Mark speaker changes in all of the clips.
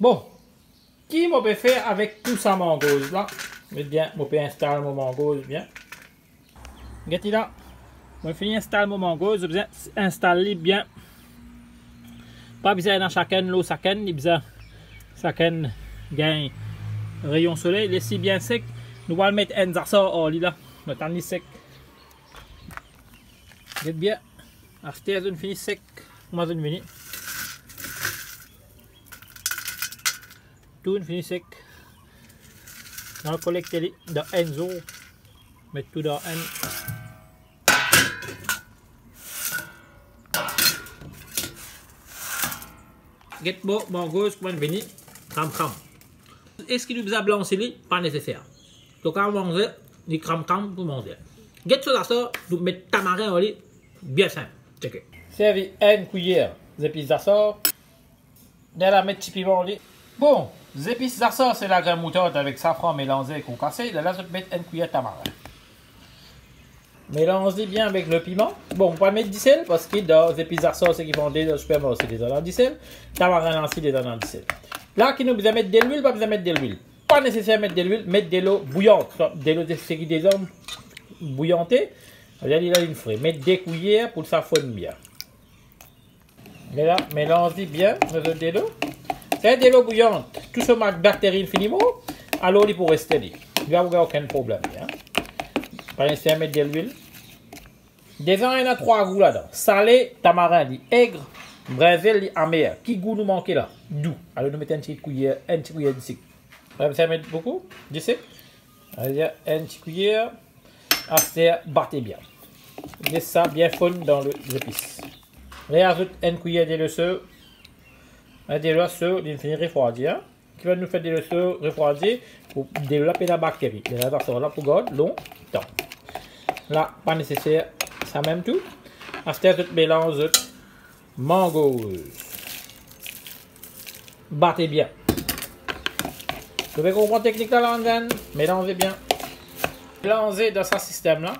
Speaker 1: Bon, qui m'a peut faire avec tout ça mangose là? Mais bien, je peux installer mon mangose bien. Regardez là, je finis d'installer mon mangose, je besoin installer bien. Pas besoin dans chacun l'eau chacun, il besoin chacun gagne rayon soleil, laissez bien sec. Nous allons mettre un ça en là, le temps il sec. Regardez bien, acheter une fini sec, moi une minute. Tout une fini sec. On va collecter dans un jour, mettre tout dans un. Get bon, mangose, comment venir, cram. Est-ce qu'il nous a blanchi? Pas nécessaire. Donc, on va manger, les cram pour manger. Get ça, nous mettons tamarin au lit, bien simple. Check. Servi une cuillère d'épices d'assaut. Là, la mettre petit piment au lit. Bon, les épices d'assaut, c'est la graine moutarde avec safran mélangé avec cassé. Là, je vais mettre une cuillère de tamarin. Mélangez bien avec le piment. Bon, on va mettre du sel parce que dans les épices d'assaut, c'est qui font des supermarchés, c'est des dans du sel. Tamarin aussi, des dans du sel. Là, qui nous besoin mettre de l'huile, pas besoin mettre de l'huile. Pas nécessaire mettre de l'huile, mettre de l'eau bouillante. De l'eau des hommes bouillantée. Regardez là, une frais. Mettre des cuillères pour que ça fonde bien. Et là, mélangez bien de l'eau. C'est de l'eau bouillante. Tout ce bactéries finiment, alors il peut rester là. Il n'y a aucun problème. Hein? Pas nécessaire mettre de l'huile. Déjà, il y en a 3 goûts là-dedans. Salé, tamarin, aigre, brésil, amer. Qui goût nous manque là? Doux. Alors, nous mettons une petite cuillère de sucre. Vous savez mettre beaucoup de sucre. Allez, une petite cuillère. Après, battez bien. Laissez ça bien fondre dans les épices. Rajoute une cuillère de lait. Des lait il finit refroidir. Qui va nous faire des lait refroidir pour développer la bactérie. Là, ça sera là pour garder longtemps. Là, pas nécessaire. Ça même tout. Après, tout mélange mangose. Battez bien. Vous pouvez comprendre la technique là, mélangez bien. Mélangez dans ce système là.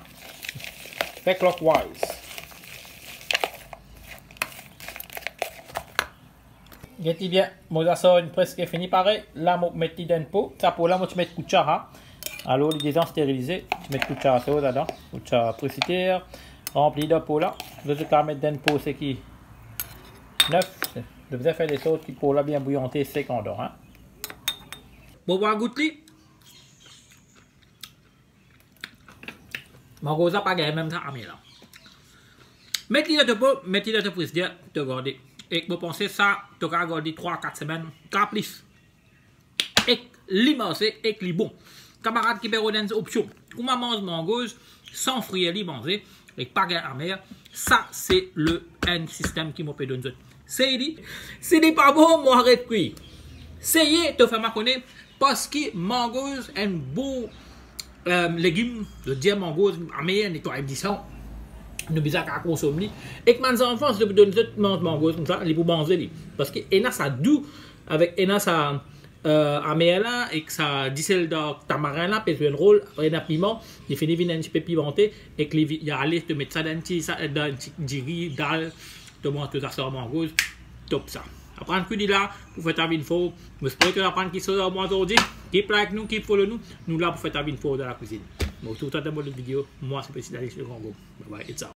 Speaker 1: Fait clockwise. Regardez bien, moi ça une presque fini pareil. Là, je mets dans une pot. Ça pour là, je mets cuchara. Alors, les gens stérilisés, je mets cuchara dedans. Cuchara précitaire. Rempli de pot là. Je vais mettre dans une pot, c'est qui 9. Je vais faire des sauces qui pour là bien bouillanter sec en dehors. Hein. Bon, on goûter. Mangose pas gagné même ça à là. Mettez-le de pot, mettez-le de prise de garder. Et vous pensez ça, tu vas garder 3-4 semaines, qu'à plus. Et l'immenser et li bon. Camarades qui ont une option. Comment mange mangose sans fruits li manger et pas gagné amer. Ça c'est le système qui m'a fait donner. C'est dit, c'est pas bon, moi arrête cuire. C'est te faire ma connaître parce que mangose est un bon légume, je dis mangose, amer, nettoyer du sang. Nous besoin qu'à consommer. Et que mes enfants, si vous donnez mangose comme ça, ils peuvent manger. Parce que y a ça doux, avec y a ça amer là, et que ça dissel dans tamarin là, peut jouer un rôle, après y a piment, il finit venir un petit peu pimenté, et que il y a allé te mettre ça dans un petit riz, dalle, te montre tout ça sur mangose, top ça. Apprendre que là, pour faire ta vie info, j'espère que apprendre qui sont au mois aujourd'hui, qui like nous, qui follow nous là pour faire ta vie info dans la cuisine. Bon, tout le temps de la vidéo, moi c'est Petit Alex le Congo. Bye bye, it's out.